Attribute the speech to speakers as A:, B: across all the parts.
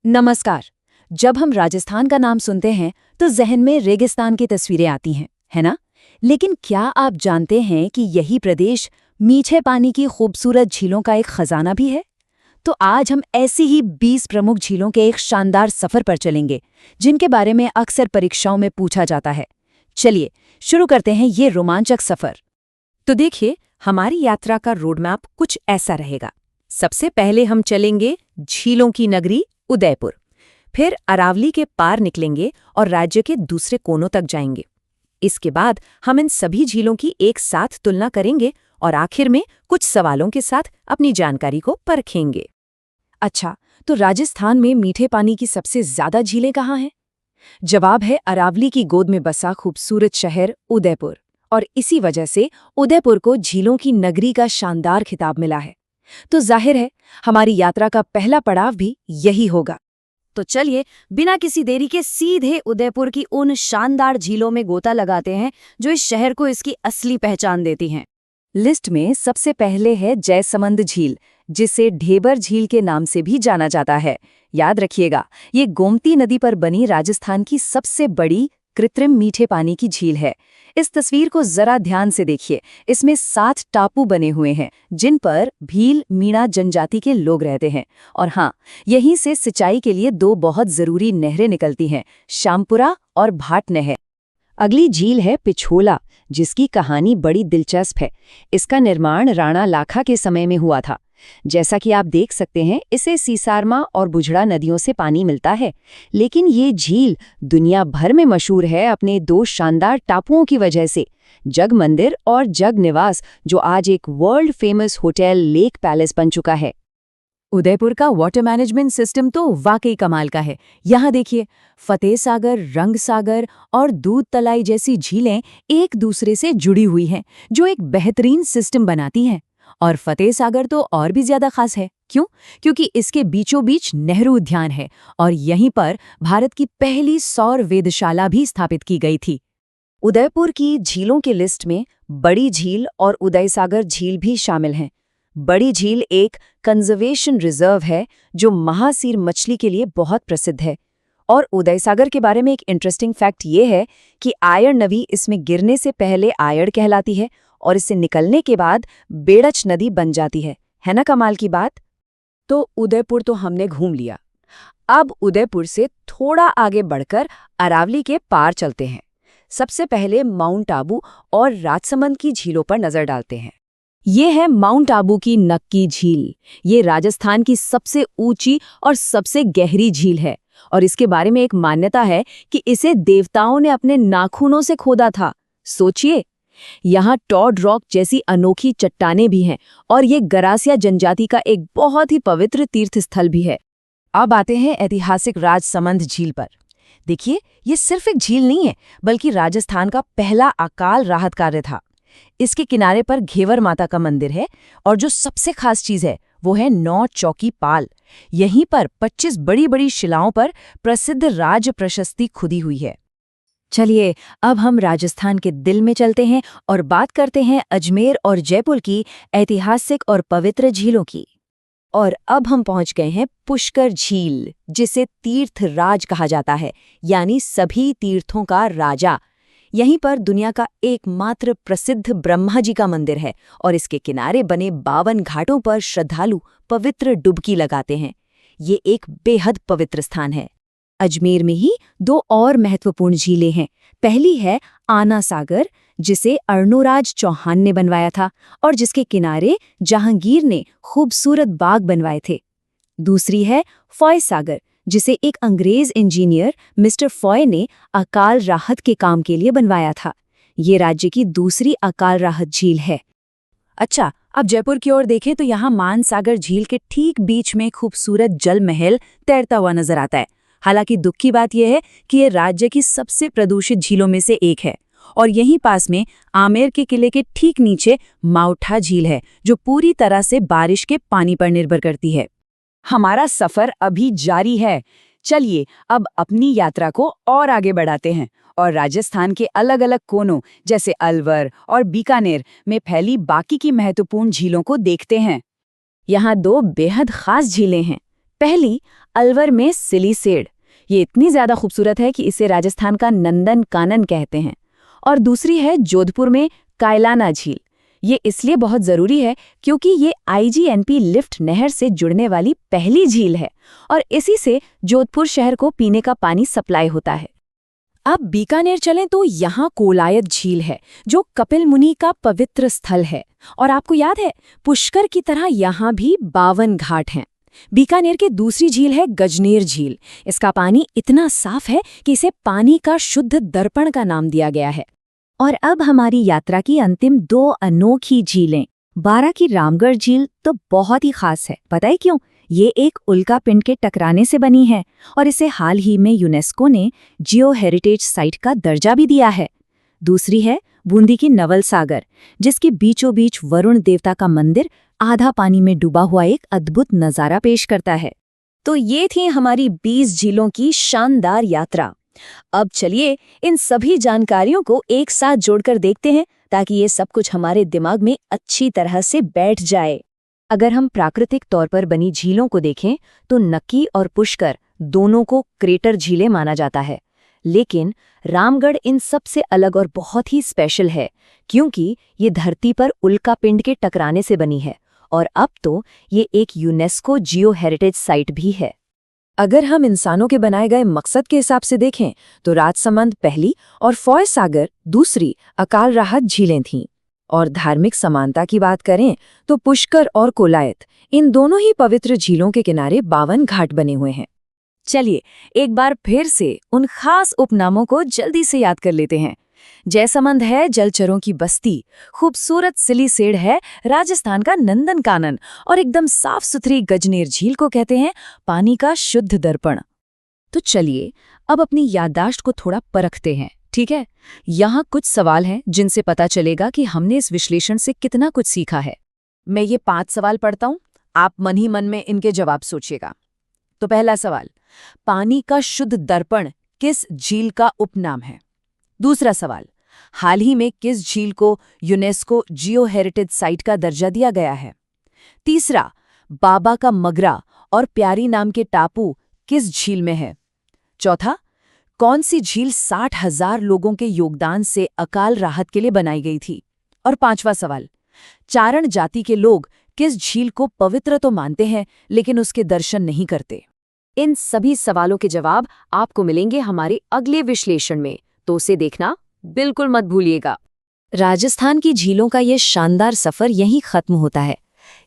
A: नमस्कार। जब हम राजस्थान का नाम सुनते हैं तो जहन में रेगिस्तान की तस्वीरें आती हैं, है ना? लेकिन क्या आप जानते हैं कि यही प्रदेश मीठे पानी की खूबसूरत झीलों का एक खजाना भी है? तो आज हम ऐसी ही 20 प्रमुख झीलों के एक शानदार सफर पर चलेंगे, जिनके बारे में अक्सर परीक्षाओं में पूछा जाता है। चलिए शुरू करते हैं ये रोमांचक सफर।
B: तो देखिए, हमारी यात्रा का रोडमैप कुछ ऐसा रहेगा। सबसे पहले हम चलेंगे झीलों की नगरी उदयपुर, फिर अरावली के पार निकलेंगे और राज्य के दूसरे कोनों तक जाएंगे। इसके बाद हम इन सभी झीलों की एक साथ तुलना करेंगे और आखिर में कुछ सवालों के साथ अपनी जानकारी को परखेंगे।
A: अच्छा, तो राजस्थान में मीठे पानी की सबसे ज्यादा झीलें कहाँ हैं? जवाब है अरावली की गोद में बसा खूबसूरत शहर उदयपुर। और इसी वजह से उदयपुर को झीलों की नगरी का शानदार खिताब मिला है। तो जाहिर है हमारी यात्रा का पहला पड़ाव भी यही होगा।
B: तो चलिए, बिना किसी देरी के सीधे उदयपुर की उन शानदार झीलों में गोता लगाते हैं जो इस शहर को इसकी असली पहचान देती हैं।
A: लिस्ट में सबसे पहले है जयसमंद झील, जिसे ढेबर झील के नाम से भी जाना जाता है। याद रखिएगा, ये गोमती नदी पर बनी राजस्थान की सबसे बड़ी कृत्रिम मीठे पानी की झील है। इस तस्वीर को जरा ध्यान से देखिए। इसमें 7 टापू बने हुए हैं, जिन पर भील मीणा जनजाति के लोग रहते हैं। और हाँ, यहीं से सिंचाई के लिए 2 बहुत जरूरी नहरें निकलती हैं, श्यामपुरा और भाट नहर। अगली झील है पिछोला, जिसकी कहानी बड़ी दिलचस्प है। इसका निर्माण राणा लाखा के समय में हुआ था। जैसा कि आप देख सकते हैं, इसे सीसारमा और बुझड़ा नदियों से पानी मिलता है। लेकिन ये झील दुनिया भर में मशहूर है अपने 2 शानदार टापुओं की वजह से, जग मंदिर और जग निवास, जो आज एक world famous hotel lake palace बन चुका है। उदयपुर का वाटर मैनेजमेंट सिस्टम तो वाकई कमाल का है। यहाँ देखिए, फतेह सागर, रंग सागर और दूध तलाई जैसी झीलें एक दूसरे से जुड़ी हुई हैं, जो एक बेहतरीन सिस्टम बनाती हैं। और फतेह सागर तो और भी ज्यादा खास है। क्यों? क्योंकि इसके बीचों बीच नेहरू उद्यान है और यहीं पर भारत की पहली सौर वेधशाला भी स्थापित की गई थी। उदयपुर की झीलों की लिस्ट में बड़ी झील और उदयसागर झील भी शामिल हैं। बड़ी झील एक कंजर्वेशन रिजर्व है जो महासीर मछली के लिए बहुत प्रसिद्ध है। और उदयसागर के बारे में एक इंटरेस्टिंग फैक्ट ये है कि आयड़ नदी इसमें गिरने से पहले आयड़ कहलाती है और इससे निकलने के बाद बेड़च नदी बन जाती है ना कमाल की बात? तो उदयपुर तो हमने घूम लिया। अब उदयपुर से थोड़ा आगे बढ़कर अरावली के पार चलते हैं। सबसे पहले माउंट आबू और राजसमंद की झीलों पर नजर डालते हैं। ये है माउंट आबू की नक्की झील। ये राजस्थान की सबसे ऊंची और सबसे गहरी झील है और इसके बारे में एक मान्यता है कि इसे देवताओं ने अपने नाखूनों से खोदा था। सोचिए, यहाँ टॉड रॉक जैसी अनोखी चट्टानें भी हैं और ये गरासिया जनजाति का एक बहुत ही पवित्र तीर्थ स्थल भी है। अब आते हैं ऐतिहासिक राजसमंद झील पर। देखिए, ये सिर्फ एक झील नहीं है, बल्कि राजस्थान का पहला अकाल राहत कार्य था। इसके किनारे पर घेवर माता का मंदिर है और जो सबसे खास चीज है वो है 9 चौकी पाल। यहीं पर 25 बड़ी बड़ी शिलाओं पर प्रसिद्ध राज प्रशस्ति खुदी हुई है। चलिए, अब हम राजस्थान के दिल में चलते हैं और बात करते हैं अजमेर और जयपुर की ऐतिहासिक और पवित्र झीलों की। और अब हम पहुंच गए हैं पुष्कर झील, जिसे तीर्थ राज कहा जाता है, यानी सभी तीर्थों का राजा। यहीं पर दुनिया का एकमात्र प्रसिद्ध ब्रह्मा जी का मंदिर है और इसके किनारे बने 52 घाटों पर श्रद्धालु पवित्र डुबकी लगाते हैं। ये एक बेहद पवित्र स्थान है। अजमेर में ही 2 और महत्वपूर्ण झीलें हैं। पहली है आना सागर, जिसे अर्णोराज चौहान ने बनवाया था और जिसके किनारे जहांगीर ने खूबसूरत बाग बनवाए थे। दूसरी है फॉय सागर, जिसे एक अंग्रेज इंजीनियर मिस्टर फॉय ने अकाल राहत के काम के लिए बनवाया था। ये राज्य की दूसरी अकाल राहत झील है। अच्छा, अब जयपुर की ओर देखें तो यहाँ मानसागर झील के ठीक बीच में खूबसूरत जल महल तैरता हुआ नजर आता है। हालांकि दुख की बात यह है कि ये राज्य की सबसे प्रदूषित झीलों में से एक है। और यहीं पास में आमेर के किले के ठीक नीचे माउठा झील है, जो पूरी तरह से बारिश के पानी पर निर्भर करती है। हमारा सफर अभी जारी है। चलिए, अब अपनी यात्रा को और आगे बढ़ाते हैं और राजस्थान के अलग अलग कोनों जैसे अलवर और बीकानेर में फैली बाकी की महत्वपूर्ण झीलों को देखते हैं। यहाँ 2 बेहद खास झीलें हैं, पहली अलवर में सिलीसेड, ये इतनी ज्यादा खूबसूरत है कि इसे राजस्थान का नंदन कानन कहते हैं। और दूसरी है जोधपुर में कायलाना झील। ये इसलिए बहुत जरूरी है क्योंकि ये IGNP लिफ्ट नहर से जुड़ने वाली पहली झील है और इसी से जोधपुर शहर को पीने का पानी सप्लाई होता है।
B: अब बीकानेर चलें तो यहाँ कोलायत झील है जो कपिल मुनि का पवित्र स्थल है। और आपको याद है, पुष्कर की तरह यहाँ भी 52 घाट हैं। बीकानेर की दूसरी झील है गजनेर झील। इसका पानी इतना साफ है कि इसे पानी का शुद्ध दर्पण का नाम दिया गया है।
A: और अब हमारी यात्रा की अंतिम 2 अनोखी झीलें। 12 की रामगढ़ झील तो बहुत ही खास है, पता है क्यों? ये एक उल्का पिंड के टकराने से बनी है और इसे हाल ही में यूनेस्को ने जियो हेरिटेज साइट का दर्जा भी दिया है। दूसरी है बूंदी की नवल सागर, जिसके बीचों बीच वरुण देवता का मंदिर आधा पानी में डूबा हुआ एक अद्भुत नजारा पेश करता है। तो ये थी हमारी 20 झीलों की शानदार यात्रा। अब चलिए इन सभी जानकारियों को एक साथ जोड़कर देखते हैं ताकि ये सब कुछ हमारे दिमाग में अच्छी तरह से बैठ जाए। अगर हम प्राकृतिक तौर पर बनी झीलों को देखें तो नक्की और पुष्कर दोनों को क्रेटर झीलें माना जाता है, लेकिन रामगढ़ इन सबसे अलग और बहुत ही स्पेशल है क्योंकि ये धरती पर उल्का पिंड के टकराने से बनी है और अब तो ये एक यूनेस्को जियो हेरिटेज साइट भी है।
B: अगर हम इंसानों के बनाए गए मकसद के हिसाब से देखें तो राजसमंद पहली और फौज सागर दूसरी अकाल राहत झीलें थीं। और धार्मिक समानता की बात करें तो पुष्कर और कोलायत इन दोनों ही पवित्र झीलों के किनारे 52 घाट बने हुए हैं।
A: चलिए एक बार फिर से उन खास उपनामों को जल्दी से याद कर लेते हैं। जयसमंद है जलचरों की बस्ती, खूबसूरत सिलीसेड है राजस्थान का नंदन कानन और एकदम साफ सुथरी गजनेर झील को कहते हैं पानी का शुद्ध दर्पण। तो चलिए अब अपनी याददाश्त को थोड़ा परखते हैं, ठीक है? यहाँ कुछ सवाल हैं जिनसे पता चलेगा कि हमने इस विश्लेषण से कितना कुछ सीखा है। मैं ये 5 सवाल पढ़ता हूँ, आप मन ही मन में इनके जवाब सोचिएगा। तो पहला सवाल, पानी का शुद्ध दर्पण किस झील का उपनाम है? दूसरा सवाल, हाल ही में किस झील को यूनेस्को जियो हेरिटेज साइट का दर्जा दिया गया है? तीसरा, बाबा का मगरा और प्यारी नाम के टापू किस झील में है? चौथा, कौन सी झील 60,000 लोगों के योगदान से अकाल राहत के लिए बनाई गई थी? और पांचवा सवाल, चारण जाति के लोग किस झील को पवित्र तो मानते हैं लेकिन उसके दर्शन नहीं करते? इन सभी सवालों के जवाब आपको मिलेंगे हमारे अगले विश्लेषण में, तो उसे देखना बिल्कुल मत भूलिएगा। राजस्थान की झीलों का ये शानदार सफर यहीं खत्म होता है।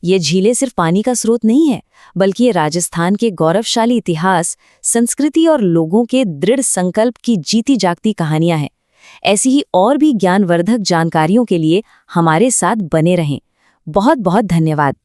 A: ये झीलें सिर्फ पानी का स्रोत नहीं है, बल्कि ये राजस्थान के गौरवशाली इतिहास, संस्कृति और लोगों के दृढ़ संकल्प की जीती जागती कहानियां हैं। ऐसी ही और भी ज्ञानवर्धक जानकारियों के लिए हमारे साथ बने रहें। बहुत बहुत धन्यवाद।